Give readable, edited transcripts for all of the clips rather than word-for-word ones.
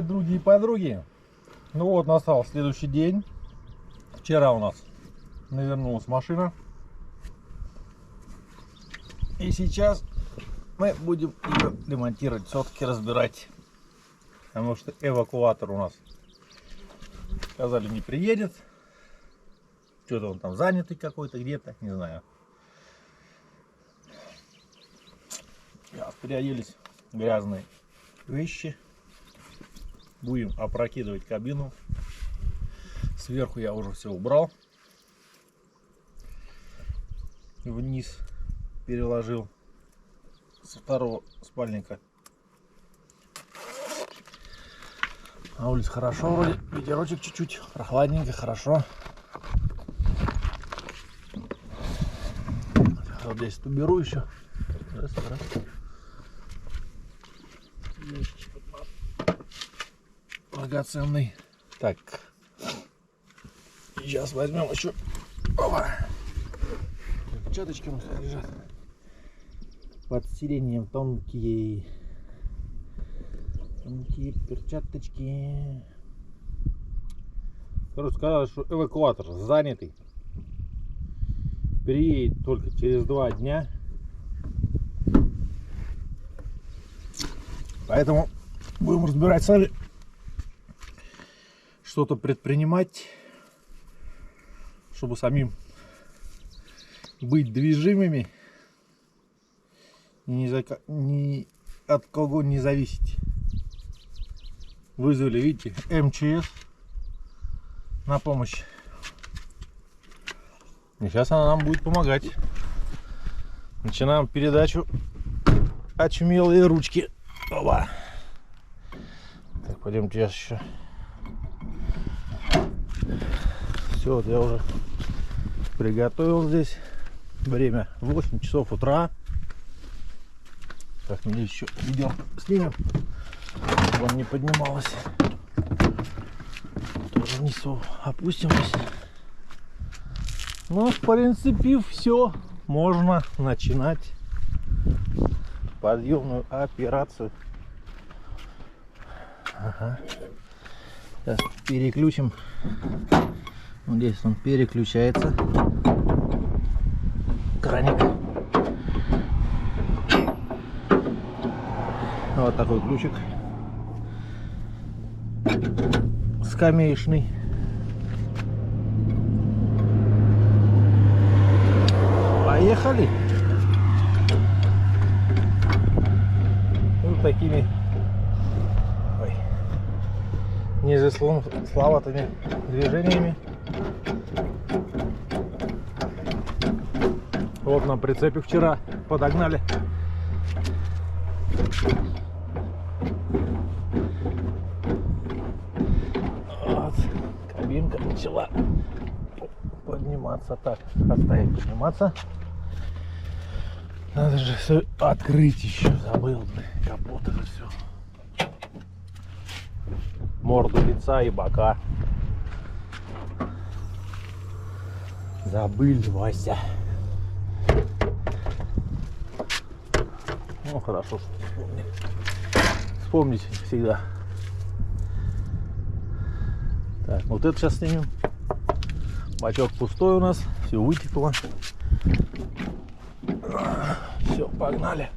други и подруги. Ну вот, настал следующий день. Вчера у нас навернулась машина. И сейчас мы будем ее ремонтировать, все-таки разбирать. Потому что эвакуатор у нас, сказали, не приедет. Что-то он там занятый какой-то где-то, не знаю. Сейчас переоделись в грязные вещи. Будем опрокидывать кабину. Сверху я уже все убрал. Вниз переложил со второго спальника. На улице хорошо вроде, ветерочек чуть-чуть, прохладненько, хорошо. Вот здесь уберу еще. Раз. Драгоценный. Так, сейчас возьмем еще. Опа. Перчаточки у нас лежат под сиденьем, тонкие перчаточки. Короче, сказали, что эвакуатор занятый, приедет только через 2 дня, поэтому будем разбирать сами, что-то предпринимать, чтобы самим быть движимыми, ни от кого не зависеть. Вызвали, видите, МЧС на помощь. И сейчас она нам будет помогать. Начинаем передачу очумелые ручки. Опа. Так, пойдемте еще. Все, вот я уже приготовил здесь. Время 8 часов утра. Так, надеюсь, еще видео снимем, чтобы он не поднималось. Тоже вниз опустимся. Ну, в принципе, все. Можно начинать подъемную операцию. Ага. Сейчас переключим. Вот здесь он переключается. Краник. Вот такой ключик. Скамеечный. Поехали. Вот такими незасловатыми движениями. Вот на прицепе вчера подогнали. Вот, кабинка начала подниматься. Так, оставить подниматься. Надо же все открыть еще. Забыл, блин, капот это все. Морду лица и бока. Забыл, Вася. Ну хорошо, что вспомнить всегда. Так, вот это сейчас снимем. Бачок пустой у нас, все вытекло. Все, погнали.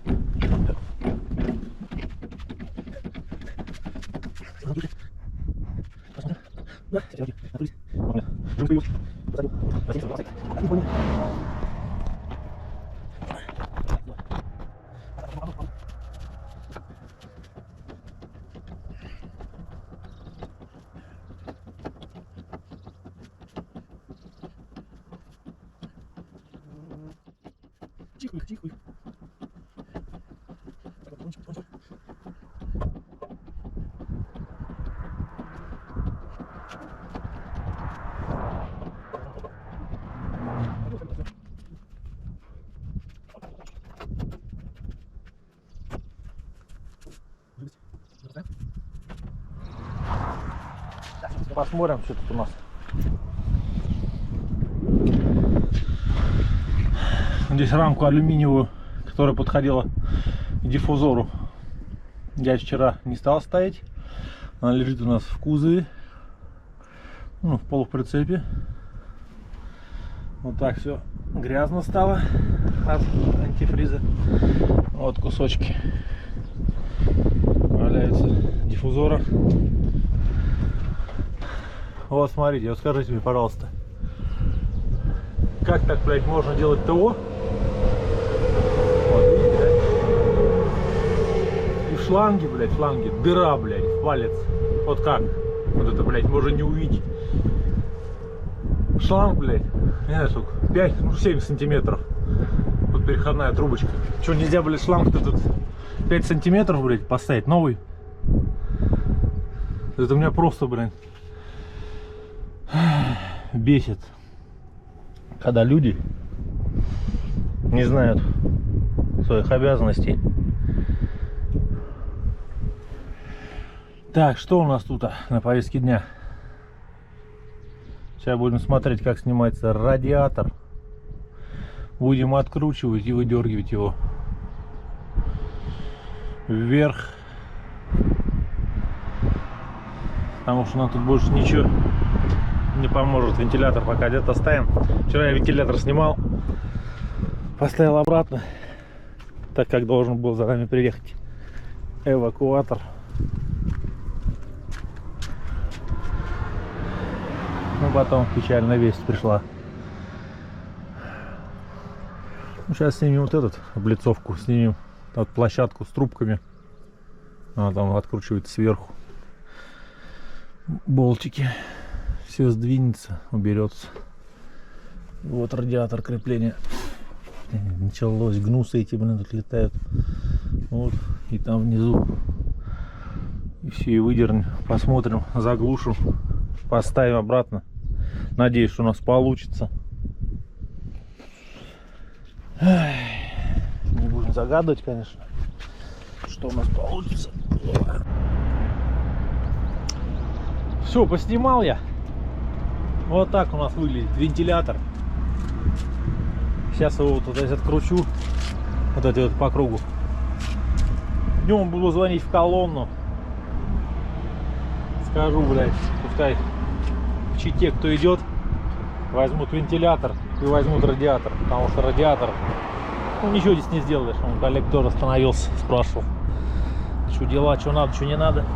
Тихо. Посмотрим, что тут у нас. Здесь рамку алюминиевую, которая подходила к диффузору, я вчера не стал ставить. Она лежит у нас в кузове, ну, в полуприцепе. Вот так все грязно стало от антифриза. Вот кусочки валяются диффузора. Вот смотрите, вот скажите мне, пожалуйста, как так, блядь, можно делать ТО? Вот, видите, да? И в шланге, блядь, дыра, блядь, в палец. Вот как? Вот это, блядь, можно не увидеть. Шланг, блядь, не знаю, сколько, 5, ну 7 сантиметров. Вот переходная трубочка. Что, нельзя, блядь, шланг этот 5 сантиметров, блядь, поставить новый? Это меня просто, блядь, бесит, когда люди не знают своих обязанностей. Так, что у нас тут на повестке дня? Сейчас будем смотреть, как снимается радиатор. Будем откручивать и выдергивать его вверх, потому что нам тут больше ничего не поможет. Вентилятор пока где-то ставим. Вчера я вентилятор снимал, поставил обратно, так как должен был за нами приехать эвакуатор. Ну, потом печальная весть пришла. Ну, сейчас снимем вот этот, облицовку, снимем вот площадку с трубками. Она там откручивается сверху. Болтики. Все сдвинется, уберется. Вот радиатор крепления. Началось, гнусы эти, блин, тут летают. Вот, и там внизу. И все, и выдернем, посмотрим, заглушим, поставим обратно. Надеюсь, что у нас получится. Не будем загадывать, конечно, что у нас получится. Все, поснимал я. Вот так у нас выглядит вентилятор. Сейчас его вот здесь откручу, вот эти вот по кругу. Днем буду звонить в колонну. Скажу, блядь, пускай в Чите, кто идет, возьмут вентилятор и возьмут радиатор. Потому что радиатор, ну, ничего здесь не сделаешь. Он коллег тоже остановился, спрашивал, что дела, что надо, что не надо.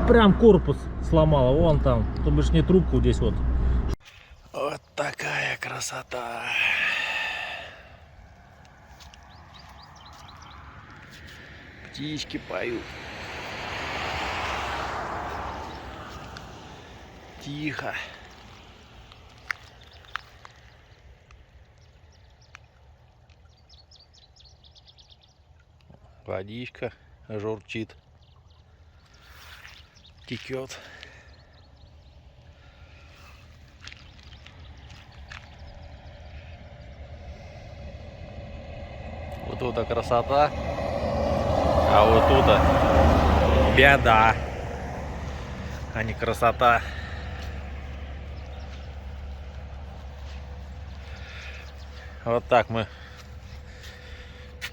Прям корпус сломала, вон там, то бишь не трубку здесь вот. Вот такая красота. Птички поют. Тихо. Водичка журчит, текет. Вот тут красота, а вот тут беда, а не красота. Вот так мы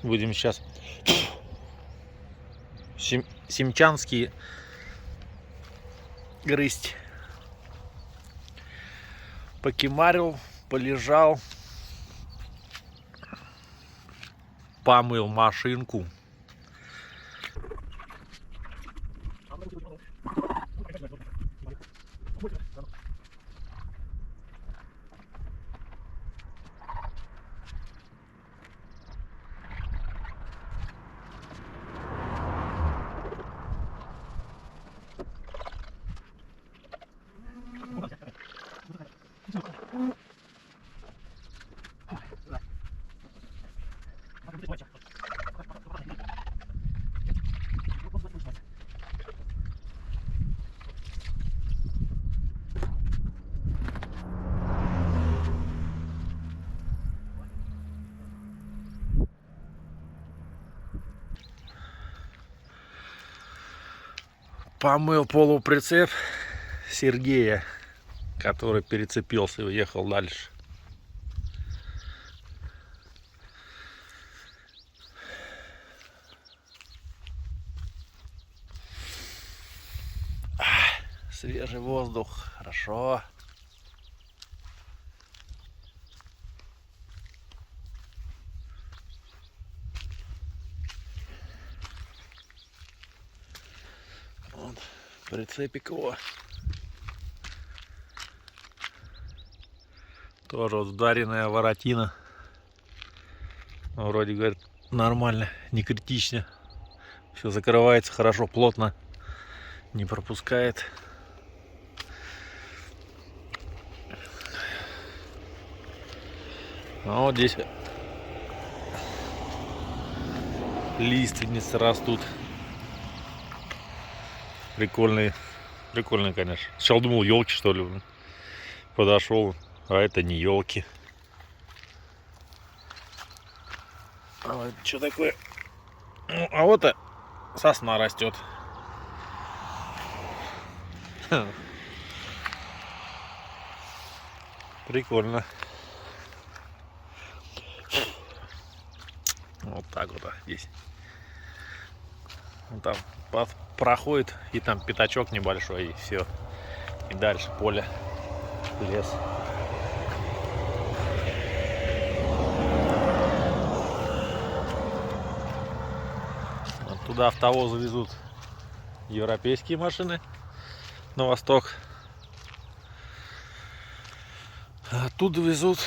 будем сейчас семчанские грызть. Покемарил, полежал, помыл машинку. Помыл полуприцеп Сергея, который перецепился и уехал дальше. Свежий воздух, хорошо. Вот, прицепик его. Тоже вот вдаренная воротина. Вроде, говорит, нормально, не критично. Все закрывается хорошо, плотно. Не пропускает. А вот здесь лиственницы растут. Прикольные. Прикольные, конечно. Сначала думал, елки, что ли. Подошел, а это не елки. А вот что такое? Ну, а вот сосна растет. Прикольно. Вот так вот здесь. Вот там проходит, и там пятачок небольшой, и все. И дальше поле, лес. Вот туда автовозы везут европейские машины на восток. А оттуда везут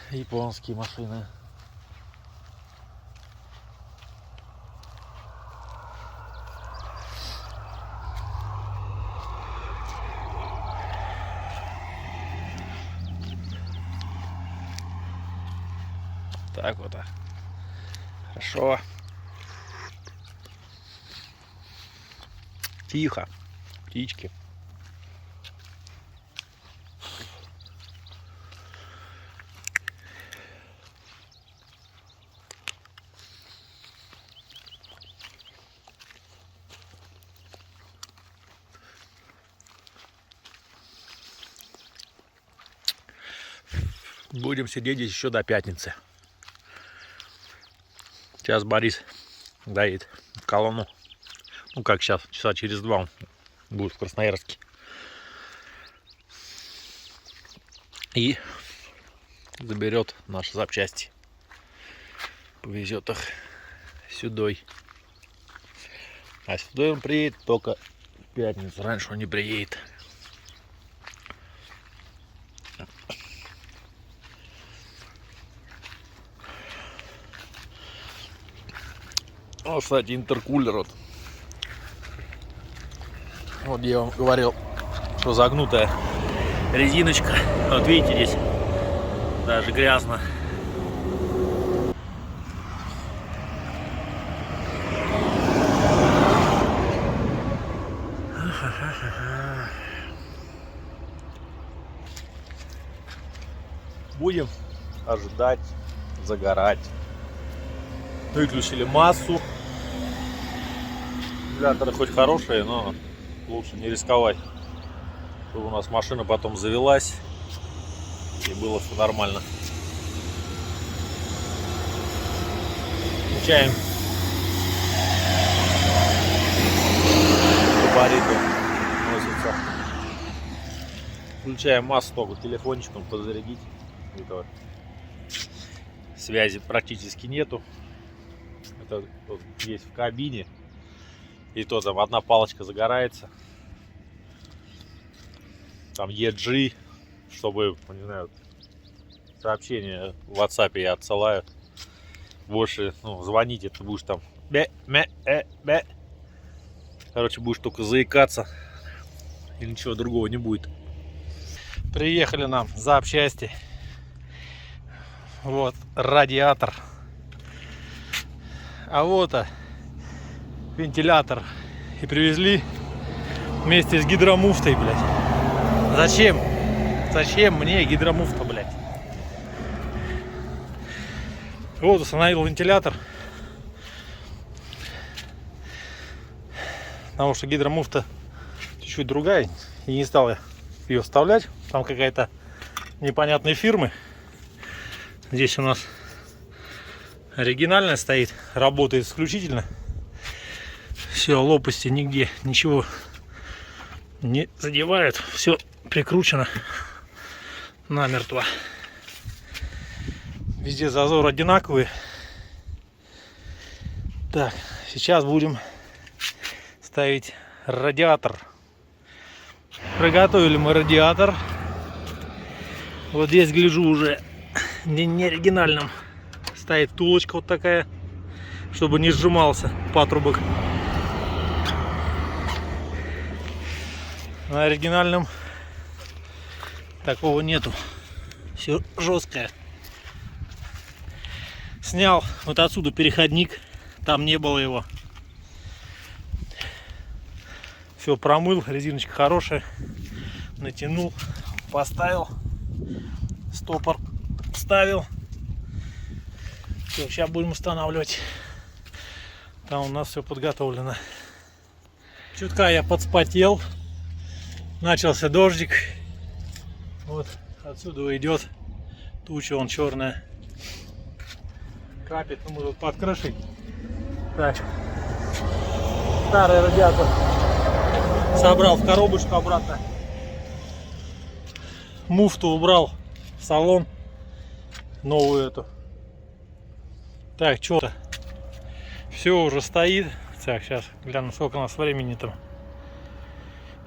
японские машины. Так вот. Хорошо. Тихо. Птички. Будем сидеть здесь еще до пятницы. Сейчас Борис доедет в колонну. Ну как сейчас, часа через 2 он будет в Красноярске. И заберет наши запчасти. Повезет их сюдой. А сюда он приедет только в пятницу. Раньше он не приедет. Вот, кстати, интеркулер. Вот я вам говорил, что загнутая резиночка. Вот видите, здесь даже грязно. Будем ожидать загорать. Выключили массу. Вентиляторы хоть хорошие, но лучше не рисковать, чтобы у нас машина потом завелась и было все нормально. Включаем габариты, носится. Включаем массу, только телефончиком подзарядить. Это связи практически нету. Это вот есть в кабине. И то там одна палочка загорается. Там EG, чтобы, не знаю, сообщение в WhatsApp я отсылаю. Больше, ну, звонить, ты будешь там короче, будешь только заикаться. И ничего другого не будет. Приехали нам запчасти. Вот радиатор. А вот вентилятор. И привезли вместе с гидромуфтой, блядь. Зачем? Зачем мне гидромуфта, блядь? Вот установил вентилятор. Потому что гидромуфта чуть-чуть другая. И не стал я ее вставлять. Там какая-то непонятной фирмы. Здесь у нас оригинальная стоит. Работает исключительно. Все, лопасти нигде, ничего не задевает. Все прикручено намертво. Везде зазор одинаковый. Так, сейчас будем ставить радиатор. Приготовили мы радиатор. Вот здесь, гляжу, уже не оригинальным стоит втулочка вот такая, чтобы не сжимался патрубок. На оригинальном такого нету. Все жесткое. Снял вот отсюда переходник. Там не было его. Все промыл. Резиночка хорошая. Натянул. Поставил. Стопор вставил. Все, сейчас будем устанавливать. Там у нас все подготовлено. Чутка я подспотел. Начался дождик. Вот отсюда идет туча, он черная. Капит, ну мы тут под крышей. Так. Старый радиатор собрал в коробочку обратно. Муфту убрал в салон. Новую эту. Так, что-то. Все уже стоит. Так, сейчас гляну, сколько у нас времени там.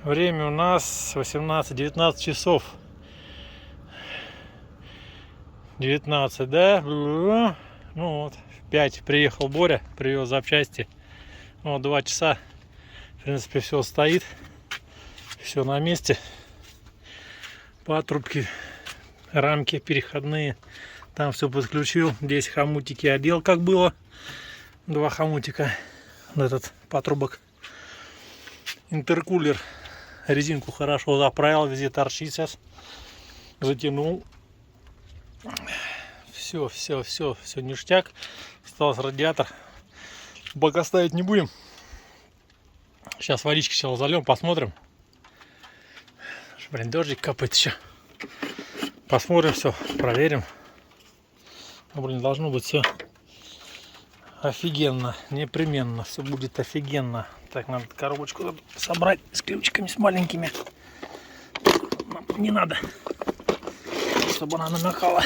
Время у нас 18-19 часов. 19, да? Ну вот, в 5 приехал Боря, привез запчасти. Вот 2 часа. В принципе, все стоит. Все на месте. Патрубки, рамки переходные. Там все подключил. Здесь хомутики одел, как было. 2 хомутика. Этот патрубок. Интеркулер. Резинку хорошо заправил. Везде торчит сейчас. Затянул. Все ништяк. Остался радиатор. Пока ставить не будем. Сейчас водички сначала зальем, посмотрим. Блин, дождик капает еще. Посмотрим все, проверим. Ну, блин, должно быть все офигенно, непременно. Все будет офигенно. Так, надо коробочку собрать с ключиками, с маленькими. Нам не надо, чтобы она намекала.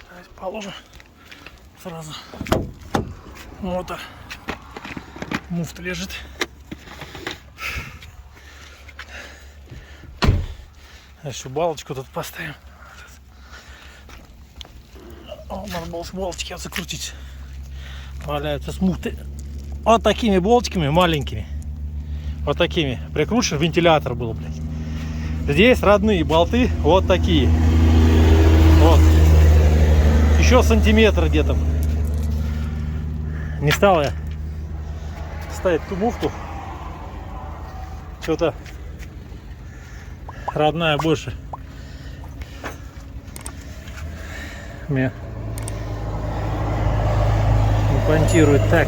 Давайте положим сразу. Вот так. Муфта лежит. Еще балочку тут поставим. О, надо было с болтики закрутить. Валяются с муфты. Вот такими болтиками маленькими. Вот такими. Прикручен, вентилятор был, блядь. Здесь родные болты вот такие. Вот. Еще сантиметр где-то. Не стал я ставить ту муфту. Что-то родная больше меня импонтирует. Так,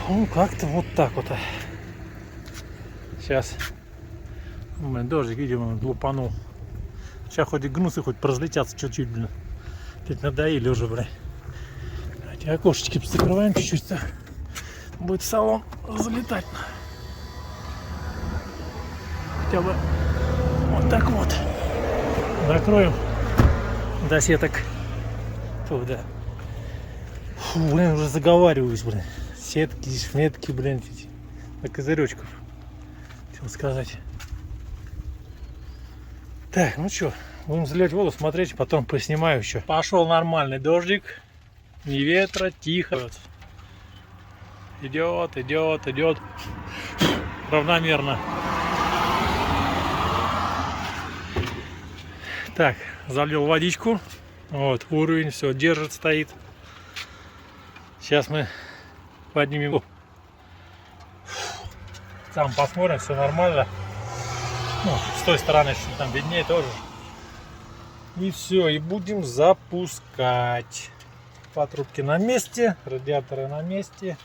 ну как-то вот так вот. Сейчас, блин, дождик, видимо, лупанул. Сейчас хоть и гнусы, хоть поразлетятся чуть-чуть, блин. Ведь надоели уже, блин. Эти окошечки закрываем чуть-чуть, так будет в салон залетать. Хотя бы вот так вот. Закроем до сеток. Туда. Фу, блин, уже заговариваюсь, блин. Сетки, метки, блин, на козыречков. Хотел сказать. Так, ну что, будем заливать воду, смотреть, потом поснимаю еще. Пошел нормальный дождик. Ни ветра, тихо. Идет. Равномерно. Так, залил водичку. Вот, уровень, все, держит, стоит. Сейчас мы поднимем. Там посмотрим, все нормально. Ну, с той стороны, что там виднее тоже. И все, и будем запускать. Патрубки на месте, радиаторы на месте.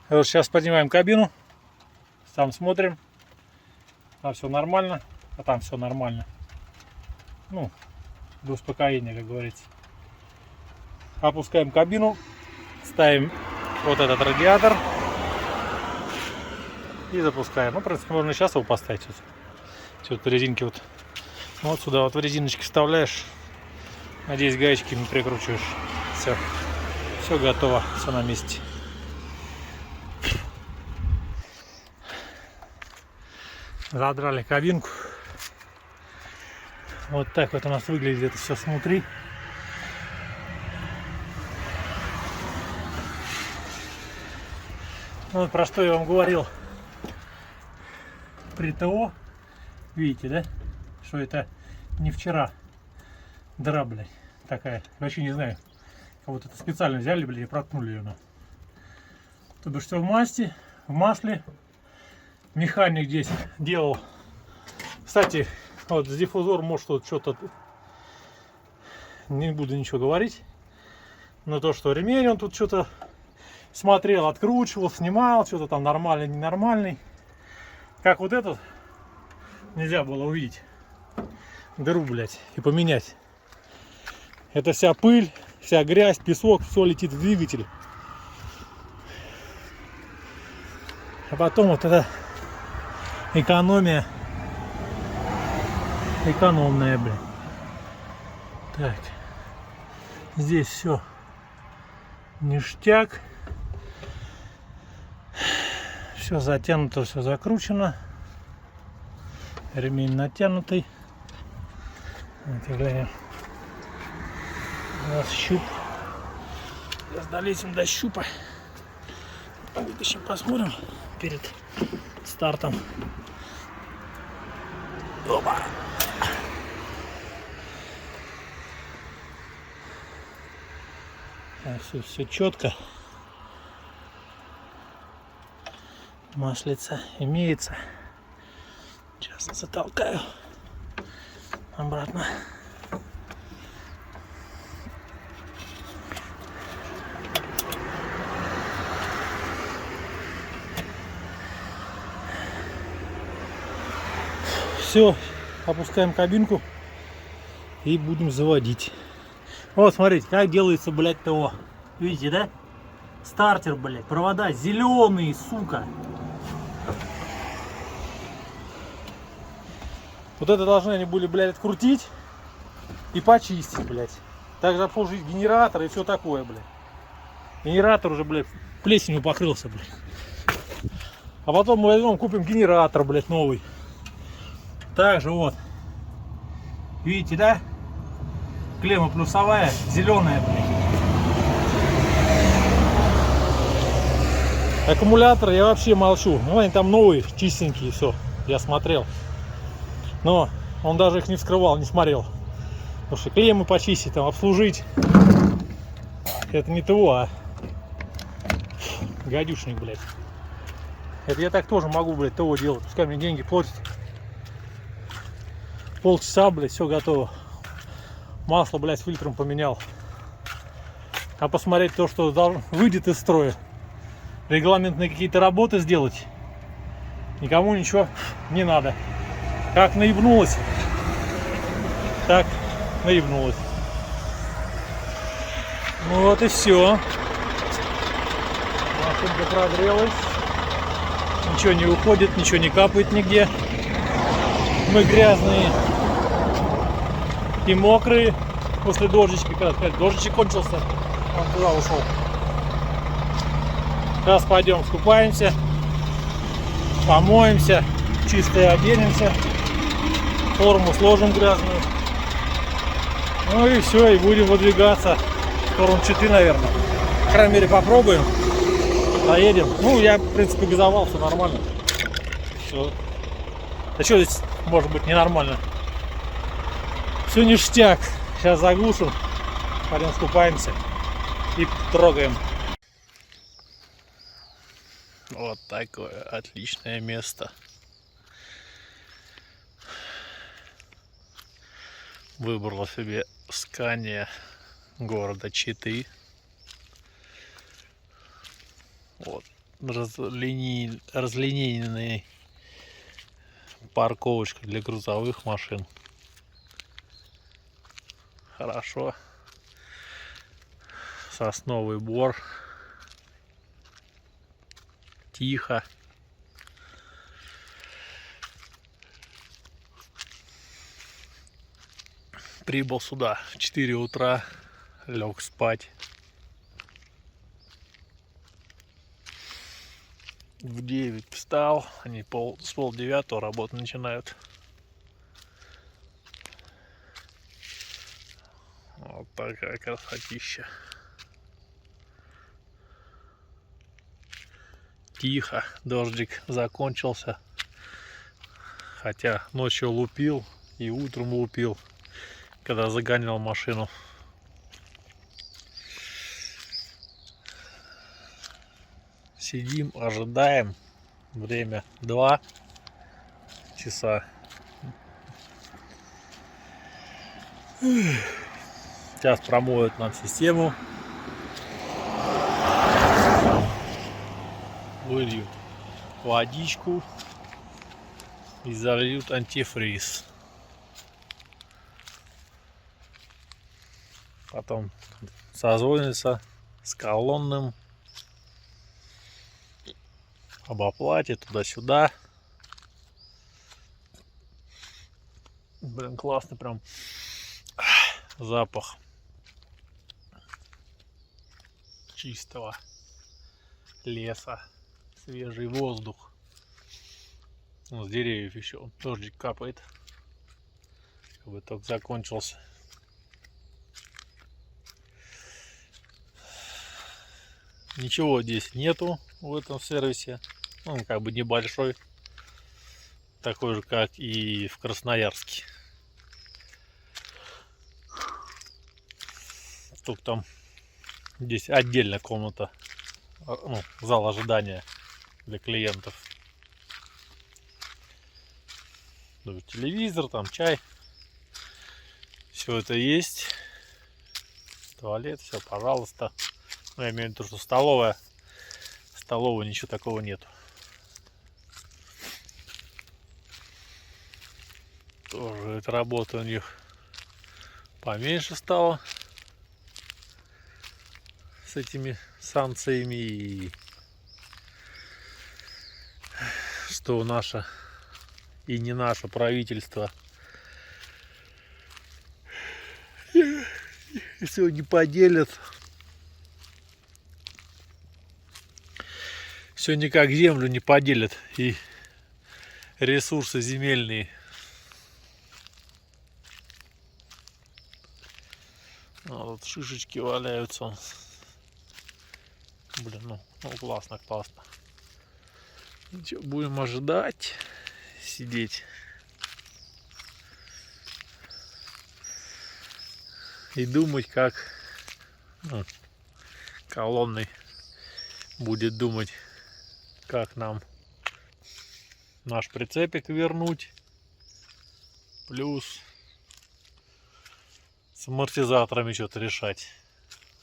Вот сейчас поднимаем кабину. Там смотрим. Там все нормально. А там все нормально. Ну, до успокоения, как говорится. Опускаем кабину, ставим вот этот радиатор и запускаем. Ну, в принципе, можно сейчас его поставить. Вот резинки вот сюда вот в резиночки вставляешь. Надеюсь, гаечки не прикручиваешь. Все готово, все на месте. Задрали кабинку. Вот так вот у нас выглядит это все снутри. Ну, вот про что я вам говорил при ТО. Видите, да? Что это не вчера дыра, блядь, такая. Вообще не знаю. Вот это специально взяли, блядь, и проткнули ее. То бишь все в масти, в масле. Механик здесь делал. Кстати, вот с диффузором, может, вот что-то, не буду ничего говорить, но то, что ремень он тут что-то смотрел, откручивал, снимал, что-то там нормальный, ненормальный. Как вот этот нельзя было увидеть дыру, блядь, и поменять. Это вся пыль, вся грязь, песок, все летит в двигатель. А потом вот это экономия. Экономная, блин. Так. Здесь все ништяк. Все затянуто, все закручено. Ремень натянутый. Вот, глянем. У нас щуп. Сейчас долезем до щупа. Вытащим, посмотрим перед стартом. Опа. Все четко. Маслица имеется. Сейчас затолкаю обратно. Все, опускаем кабинку и будем заводить. Вот, смотрите, как делается, блядь, ТО. Видите, да? Стартер, блядь, провода зеленые, сука. Вот это должны они были, блядь, открутить и почистить, блядь. Также обслужить генератор и все такое, блядь. Генератор уже, блядь, плесенью покрылся, блядь. А потом мы возьмем, купим генератор, блядь, новый. Также вот. Видите, да? Клемма плюсовая, зеленая, блядь. Аккумулятор я вообще молчу. Ну, они там новые, чистенькие, все. Я смотрел. Но он даже их не вскрывал, не смотрел. Потому что клеммы почистить, там, обслужить. Это не ТО, а гадюшник, блядь. Это я так тоже могу, блядь, ТО делать. Пускай мне деньги платят. Полчаса, блядь, все готово. Масло, блядь, с фильтром поменял. А посмотреть то, что выйдет из строя. Регламентные какие-то работы сделать. Никому ничего не надо. Как наебнулось, так наебнулось. Ну вот и все. Машинка прогрелась. Ничего не уходит, ничего не капает нигде. Мы грязные и мокрые после дождичка. Когда дождичек кончился, он туда ушел. Сейчас пойдем скупаемся, помоемся, чистые оденемся, форму сложим грязную. Ну и все, и будем выдвигаться в сторону Читы, наверное. По крайней мере, попробуем. Доедем. Ну, я, в принципе, газовал, все нормально. Все. А что здесь может быть ненормально? Все ништяк. Сейчас заглушим, пойдем скупаемся и трогаем. Вот такое отличное место. Выбрала себе Scania города Читы. Вот разлинейная парковочка для грузовых машин. Хорошо. Сосновый бор. Тихо. Прибыл сюда в 4 утра, лег спать. В 9 встал, они с полдевятого работу начинают. Вот такая красотища. Тихо, дождик закончился. Хотя ночью лупил и утром лупил, когда загонял машину. Сидим, ожидаем. Время 2 часа. Сейчас промоют нам систему. Выльют водичку и зальют антифриз. Потом созвонится с колонным об оплате туда-сюда. Блин, классный прям запах чистого леса, свежий воздух. Ну, с деревьев еще дождик капает. Как бы только закончился. Ничего здесь нету в этом сервисе. Он как бы небольшой. Такой же, как и в Красноярске. Только там здесь отдельная комната. Ну, зал ожидания для клиентов. Ну, телевизор, там чай. Все это есть. Туалет, все, пожалуйста. Ну, я имею в виду, что столовая. Столовой ничего такого нету. Тоже эта работа у них поменьше стала. С этими санкциями. И что наше и не наше правительство все не поделят. Все никак землю не поделят и ресурсы земельные. А вот шишечки валяются. Блин, ну классно, классно. Ничего, будем ожидать, сидеть и думать, как колонной будет думать, как нам наш прицепик вернуть, плюс с амортизаторами что-то решать.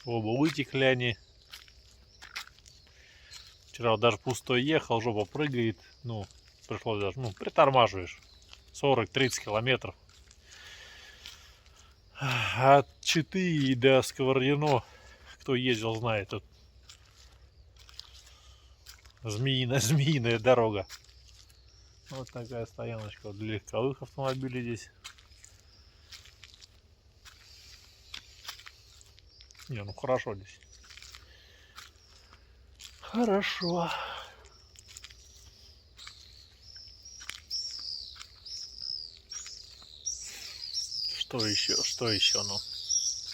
Оба вытекли они. Вчера даже пустой ехал, жопа прыгает. Ну, пришлось даже, притормаживаешь. 40-30 километров. От Читы до Сковородино, кто ездил, знает, тут змеиная дорога. Вот такая стояночка для легковых автомобилей здесь. Не, ну хорошо здесь. Хорошо. Что еще,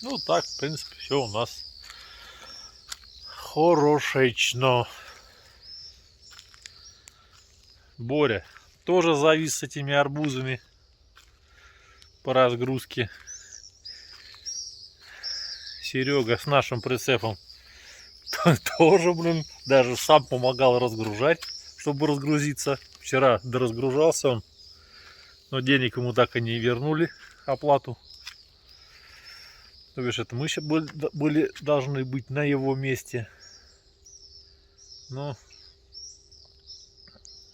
ну так, в принципе, все у нас хорошечно. Боря тоже завис с этими арбузами по разгрузке. Серега с нашим прицепом тоже, блин, даже сам помогал разгружать, чтобы разгрузиться. Вчера доразгружался он, но денег ему так и не вернули, оплату. То бишь, это мы сейчас были должны быть на его месте. Но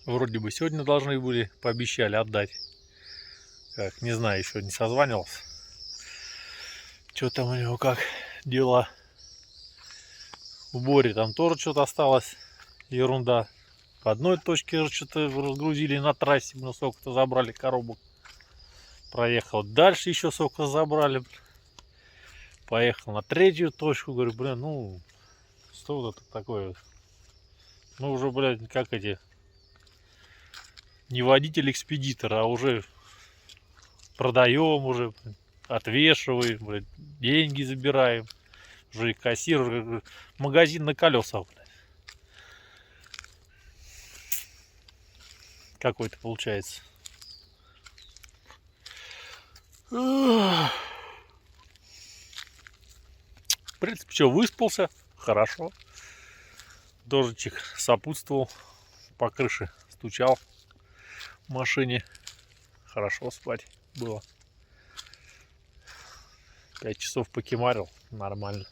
вроде бы сегодня должны были, пообещали отдать. Как, не знаю, еще не созванивался. Что там у него, как дела. В Боре там тоже что-то осталось. Ерунда. В одной точке что-то разгрузили на трассе, ну сколько-то забрали коробок. Проехал дальше, еще сколько забрали. Поехал на третью точку, говорю, блин, ну что это такое? Ну уже, блядь, как эти, не водитель-экспедитор, а уже продаем, уже отвешиваем, блядь, деньги забираем. Уже и кассир, магазин на колесах, блядь. Какой-то получается. В принципе, что, выспался, хорошо. Дождичек сопутствовал, по крыше стучал в машине. Хорошо спать было. 5 часов покемарил, нормально.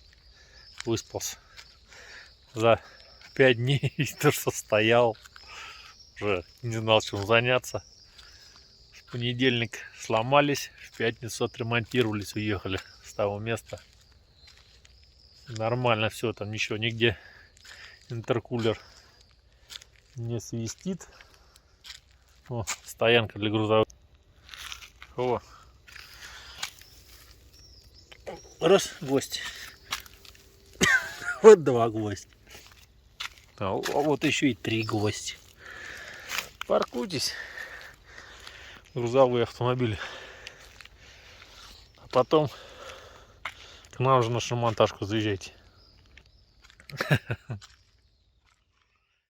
Выспался. За 5 дней то, что стоял, уже не знал, чем заняться. В понедельник сломались, в пятницу отремонтировались, уехали с того места. Нормально все, там ничего, нигде интеркулер не свистит. О, стоянка для грузовых. О. Раз, гвоздь. Вот 2 гвоздя. А вот еще и 3 гвоздя. Паркуйтесь, грузовые автомобили. А потом к нам же на шиномонтажку заезжайте.